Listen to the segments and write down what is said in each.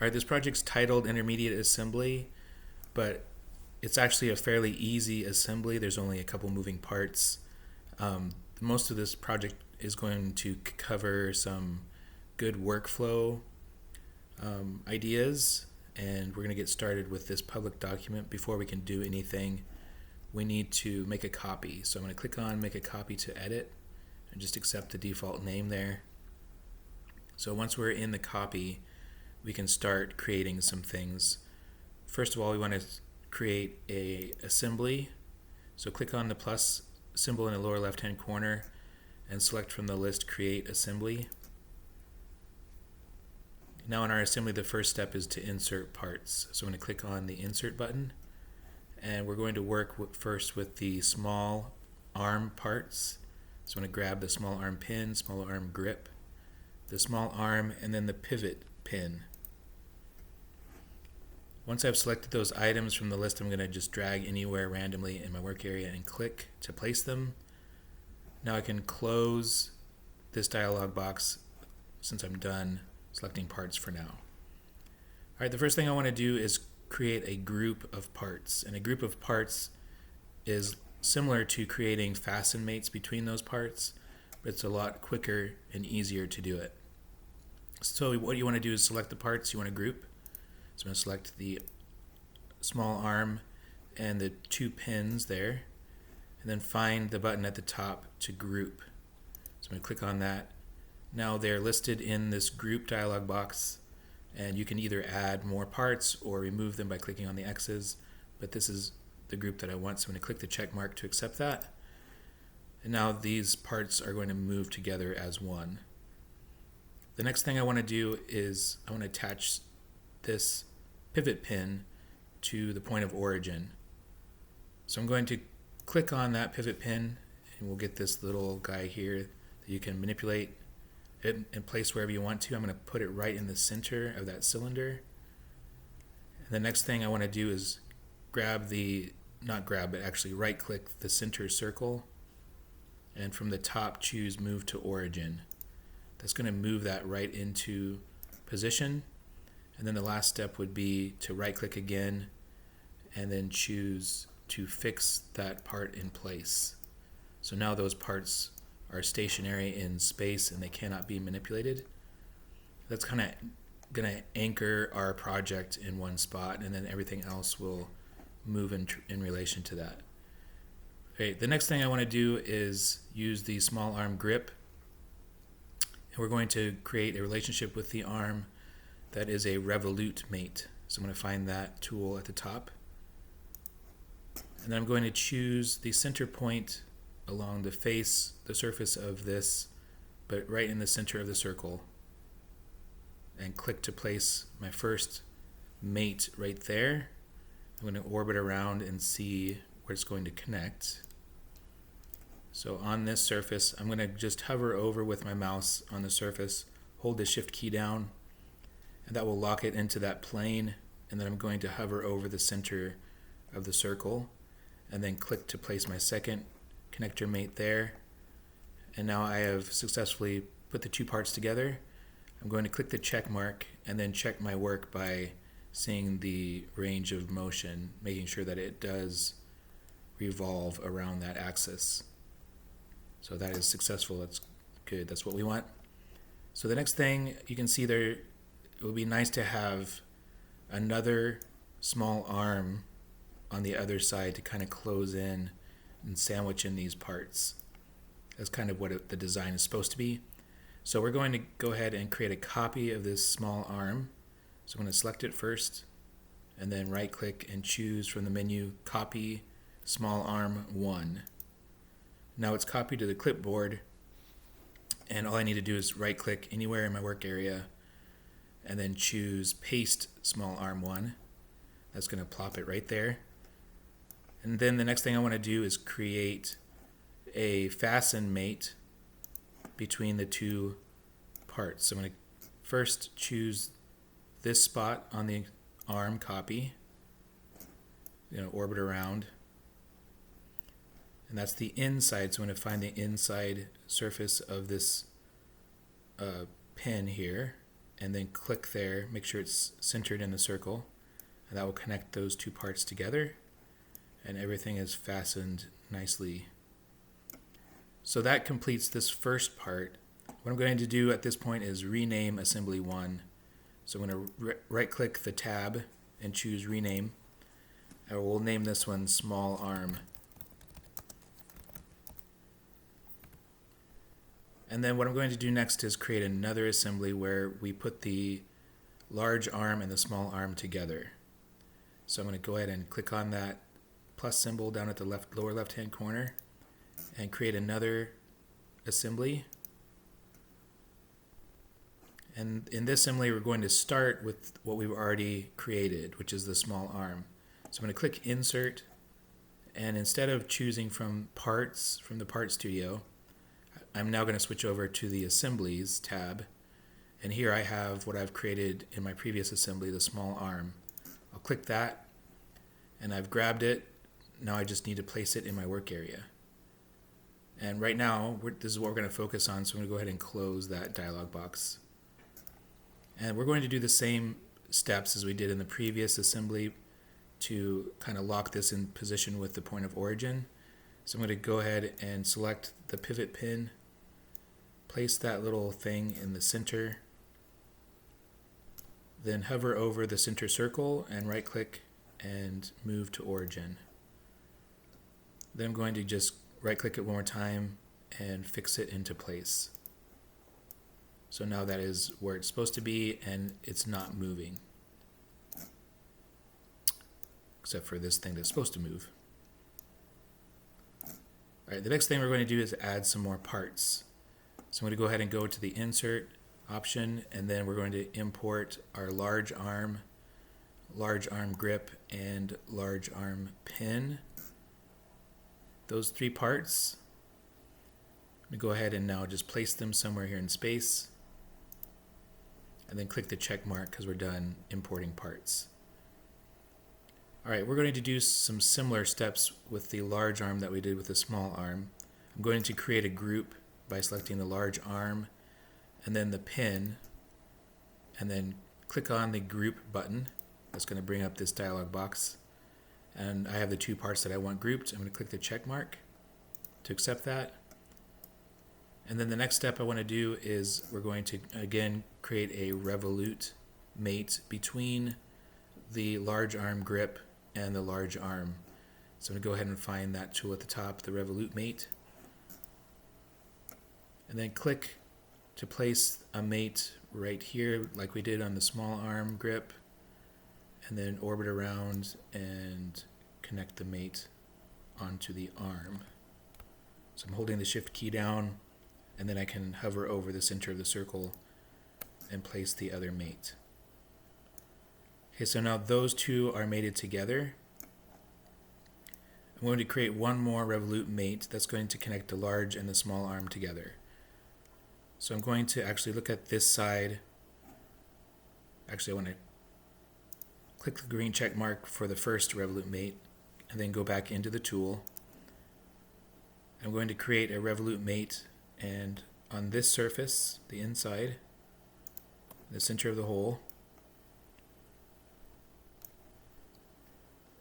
All right, this project's titled Intermediate Assembly, but it's actually a fairly easy assembly. There's only a couple moving parts. Most of this project is going to cover some good workflow ideas, and we're going to get started with this public document. Before we can do anything, we need to make a copy. So I'm going to click on Make a Copy to edit and just accept the default name there. So once we're in the copy, we can start creating some things. First of all, we want to create a assembly. So click on the plus symbol in the lower left hand corner and select from the list Create Assembly. Now in our assembly, the first step is to insert parts. So I'm going to click on the Insert button, and we're going to work first with the small arm parts. So I'm going to grab the small arm pin, small arm grip, the small arm, and then the pivot pin. Once I've selected those items from the list, I'm going to just drag anywhere randomly in my work area and click to place them. Now I can close this dialog box since I'm done selecting parts for now. Alright, the first thing I want to do is create a group of parts. And a group of parts is similar to creating fasten mates between those parts, but it's a lot quicker and easier to do it. So what you want to do is select the parts you want to group. So I'm going to select the small arm and the two pins there, and then find the button at the top to group. So I'm going to click on that. Now they're listed in this group dialog box, and you can either add more parts or remove them by clicking on the X's, but this is the group that I want, so I'm going to click the check mark to accept that. And now these parts are going to move together as one. The next thing I want to do is I want to attach this pivot pin to the point of origin. So I'm going to click on that pivot pin, and we'll get this little guy here that you can manipulate it and place wherever you want to. I'm going to put it right in the center of that cylinder. And the next thing I want to do is actually right click the center circle, and from the top choose Move to Origin. That's going to move that right into position. And then the last step would be to right click again and then choose to fix that part in place. So now those parts are stationary in space and they cannot be manipulated. That's kind of going to anchor our project in one spot, and then everything else will move in relation to that. Okay, the next thing I want to do is use the small arm grip, and we're going to create a relationship with the arm that is a revolute mate. So I'm going to find that tool at the top. And then I'm going to choose the center point along the surface of this, but right in the center of the circle. And click to place my first mate right there. I'm going to orbit around and see where it's going to connect. So on this surface, I'm going to just hover over with my mouse on the surface, hold the Shift key down, and that will lock it into that plane. And then I'm going to hover over the center of the circle and then click to place my second connector mate there. And now I have successfully put the two parts together. I'm going to click the check mark and then check my work by seeing the range of motion, making sure that it does revolve around that axis. So that is successful. That's good. That's what we want. So the next thing you can see there, it would be nice to have another small arm on the other side to kind of close in and sandwich in these parts. That's kind of what the design is supposed to be. So we're going to go ahead and create a copy of this small arm. So I'm going to select it first and then right click and choose from the menu Copy Small Arm 1. Now it's copied to the clipboard, and all I need to do is right click anywhere in my work area and then choose Paste Small Arm 1. That's going to plop it right there. And then the next thing I want to do is create a fasten mate between the two parts. So I'm going to first choose this spot on the arm copy, orbit around, and that's the inside. So I'm going to find the inside surface of this pin here and then click there, make sure it's centered in the circle, and that will connect those two parts together, and everything is fastened nicely. So that completes this first part. What I'm going to do at this point is rename assembly 1. So I'm going to right click the tab and choose rename. And we'll name this one small arm. And then what I'm going to do next is create another assembly where we put the large arm and the small arm together. So I'm going to go ahead and click on that plus symbol down at the lower left hand corner and create another assembly. And in this assembly we're going to start with what we've already created, which is the small arm. So I'm going to click insert, and instead of choosing from parts from the Part Studio, I'm now going to switch over to the Assemblies tab, and here I have what I've created in my previous assembly, the small arm. I'll click that, and I've grabbed it. Now I just need to place it in my work area. And right now, this is what we're going to focus on, so I'm going to go ahead and close that dialog box. And we're going to do the same steps as we did in the previous assembly to kind of lock this in position with the point of origin. So I'm going to go ahead and select the pivot pin, place that little thing in the center, then hover over the center circle and right click and move to origin. Then I'm going to just right click it one more time and fix it into place. So now that is where it's supposed to be and it's not moving. Except for this thing that's supposed to move. Alright, the next thing we're going to do is add some more parts. So I'm going to go ahead and go to the insert option, and then we're going to import our large arm grip, and large arm pin. Those three parts. I'm going to go ahead and now just place them somewhere here in space, and then click the check mark because we're done importing parts. Alright, we're going to do some similar steps with the large arm that we did with the small arm. I'm going to create a group by selecting the large arm and then the pin, and then click on the group button. That's going to bring up this dialog box. And I have the two parts that I want grouped. I'm going to click the check mark to accept that. And then the next step I want to do is we're going to again create a revolute mate between the large arm grip and the large arm. So I'm going to go ahead and find that tool at the top, the revolute mate. And then click to place a mate right here like we did on the small arm grip. And then orbit around and connect the mate onto the arm. So I'm holding the shift key down, and then I can hover over the center of the circle and place the other mate. Okay, so now those two are mated together. I'm going to create one more revolute mate that's going to connect the large and the small arm together. So I'm going to actually look at this side. Actually, I want to click the green check mark for the first revolute mate and then go back into the tool. I'm going to create a revolute mate, and on this surface, the inside, the center of the hole,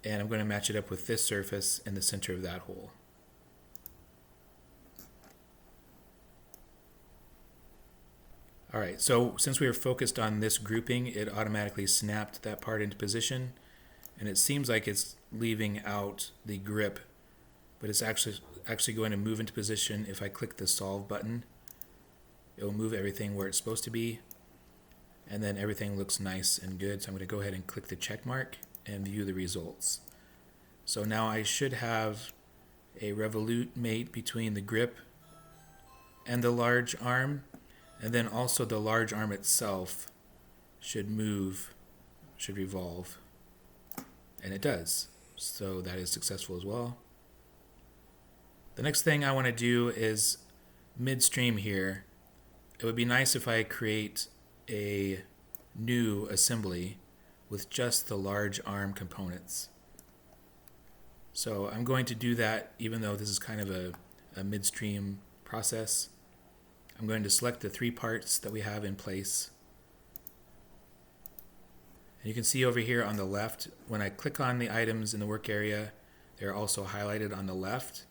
and I'm going to match it up with this surface in the center of that hole. Alright, so since we were focused on this grouping, it automatically snapped that part into position, and it seems like it's leaving out the grip, but it's actually going to move into position. If I click the solve button, it will move everything where it's supposed to be, and then everything looks nice and good. So I'm going to go ahead and click the check mark and view the results. So now I should have a revolute mate between the grip and the large arm, and then also the large arm itself should move, should revolve, and it does. So that is successful as well. The next thing I want to do is midstream here. It would be nice if I create a new assembly with just the large arm components. So I'm going to do that even though this is kind of a midstream process. I'm going to select the three parts that we have in place, And you can see over here on the left, when I click on the items in the work area, they're also highlighted on the left.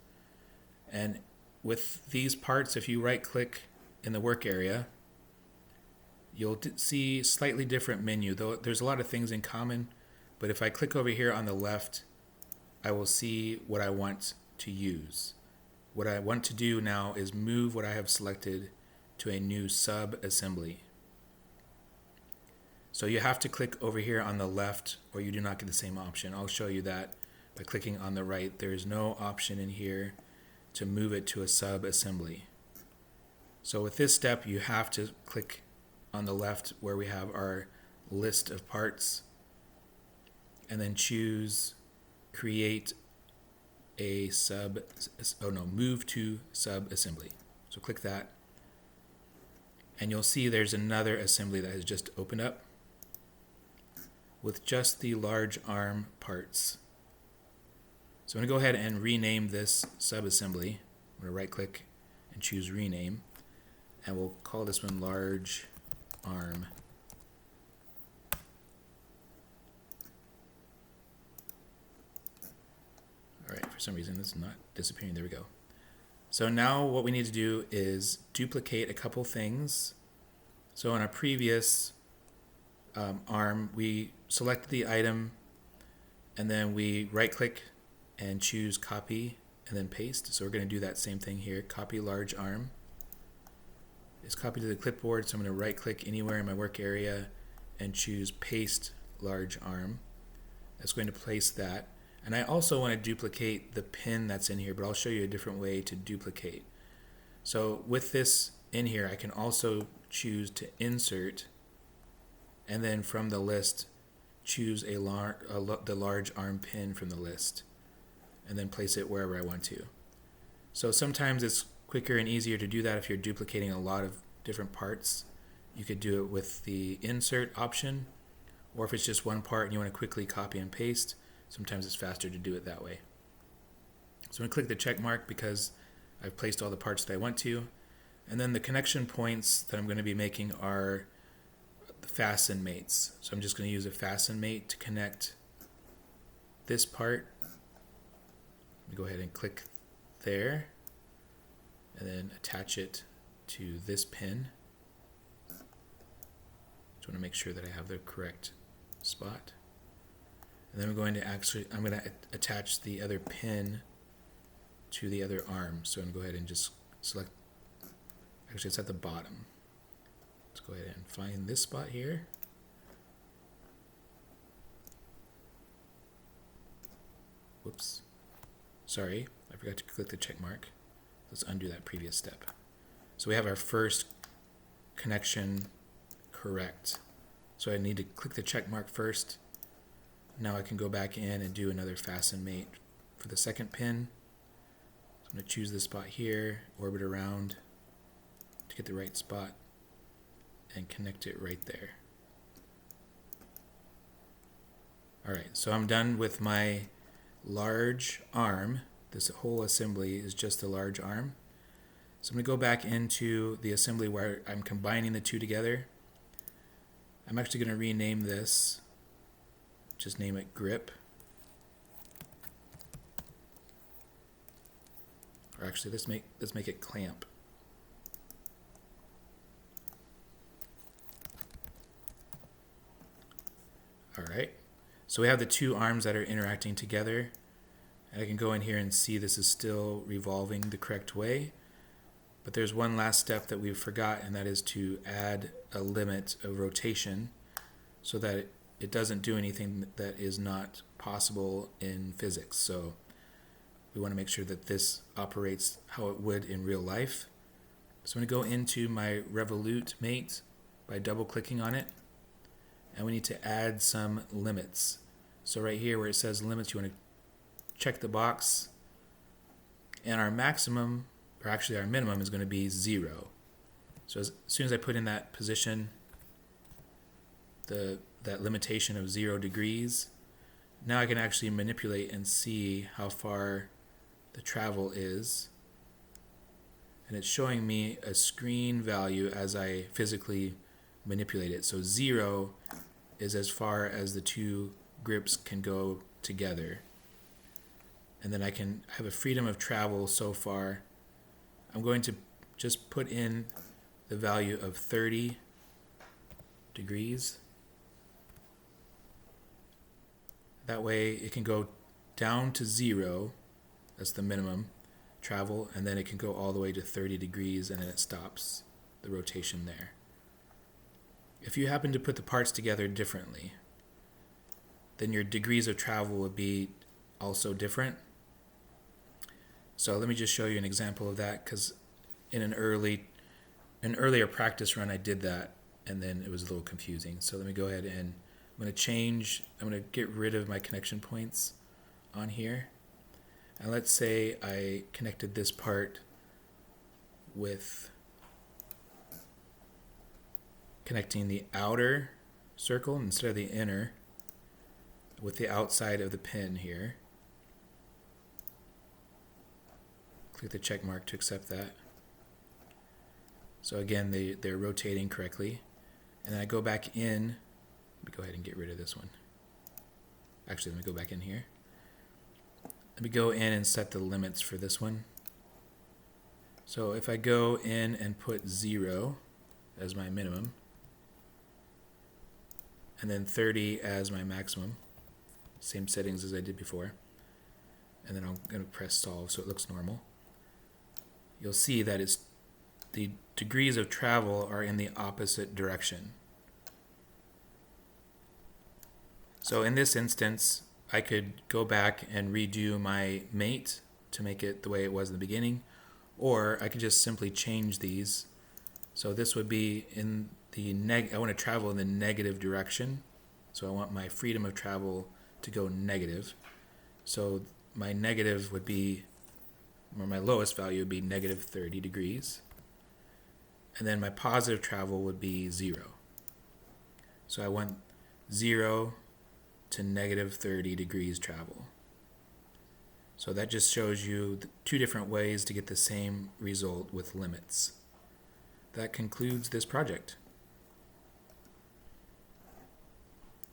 And with these parts, if you right click in the work area, you'll see slightly different menu, though there's a lot of things in common. But if I click over here on the left, I will see what I want to use. What I want to do now is move what I have selected to a new sub-assembly. So you have to click over here on the left or you do not get the same option. I'll show you that by clicking on the right. There is no option in here to move it to a sub-assembly. So with this step, you have to click on the left where we have our list of parts and then choose create a move to sub-assembly. So click that and you'll see there's another assembly that has just opened up with just the large arm parts. So I'm going to go ahead and rename this sub-assembly. I'm going to right click and choose rename, and we'll call this one large arm. Alright, for some reason this is not disappearing. There we go. So now what we need to do is duplicate a couple things. So in our previous arm, we selected the item and then we right click and choose copy and then paste. So we're going to do that same thing here. Copy large arm. It's copied to the clipboard, so I'm going to right click anywhere in my work area and choose paste large arm. That's going to place that. And I also want to duplicate the pin that's in here, but I'll show you a different way to duplicate. So with this in here, I can also choose to insert, and then from the list, choose the large arm pin from the list, and then place it wherever I want to. So sometimes it's quicker and easier to do that if you're duplicating a lot of different parts. You could do it with the insert option, or if it's just one part and you want to quickly copy and paste, sometimes it's faster to do it that way. So I'm going to click the check mark because I've placed all the parts that I want to. And then the connection points that I'm going to be making are the fasten mates. So I'm just going to use a fasten mate to connect this part. Let me go ahead and click there and then attach it to this pin. Just want to make sure that I have the correct spot. And then I'm going to attach the other pin to the other arm. So I'm going to go ahead and just select, actually it's at the bottom. Let's go ahead and find this spot here. Whoops. Sorry, I forgot to click the check mark. Let's undo that previous step. So we have our first connection correct. So I need to click the check mark first. Now I can go back in and do another fasten mate for the second pin. So I'm going to choose this spot here, orbit around to get the right spot, and connect it right there. Alright, so I'm done with my large arm. This whole assembly is just a large arm. So I'm going to go back into the assembly where I'm combining the two together. I'm actually going to rename this. Just name it grip. Or actually, let's make it clamp. All right. So we have the two arms that are interacting together. And I can go in here and see this is still revolving the correct way. But there's one last step that we forgot, and that is to add a limit of rotation so that it doesn't do anything that is not possible in physics. So we want to make sure that this operates how it would in real life. So I'm going to go into my Revolute mate by double clicking on it, and we need to add some limits. So right here where it says limits, you want to check the box, and our maximum, or actually our minimum, is going to be 0. So as soon as I put in that position, that limitation of 0 degrees, now I can actually manipulate and see how far the travel is. And it's showing me a screen value as I physically manipulate it. So 0 is as far as the two grips can go together. And then I can have a freedom of travel so far. I'm going to just put in the value of 30 degrees. That way it can go down to 0, that's the minimum travel, and then it can go all the way to 30 degrees and then it stops the rotation there. If you happen to put the parts together differently, then your degrees of travel would be also different. So let me just show you an example of that, because in an earlier practice run I did that and then it was a little confusing. So let me go ahead and I'm going to get rid of my connection points on here. And let's say I connected this part with connecting the outer circle instead of the inner with the outside of the pin here. Click the check mark to accept that. So again, they're rotating correctly. And then I go back in. Let me go ahead and get rid of this one. Actually, let me go back in here. Let me go in and set the limits for this one. So if I go in and put 0 as my minimum, and then 30 as my maximum, same settings as I did before, and then I'm going to press solve so it looks normal, you'll see that the degrees of travel are in the opposite direction. So in this instance, I could go back and redo my mate to make it the way it was in the beginning, or I could just simply change these. So this would be in the I want to travel in the negative direction. So I want my freedom of travel to go negative. So my negative would be, or my lowest value would be negative 30 degrees. And then my positive travel would be 0. So I want 0 to negative 30 degrees travel. So that just shows you two different ways to get the same result with limits. That concludes this project.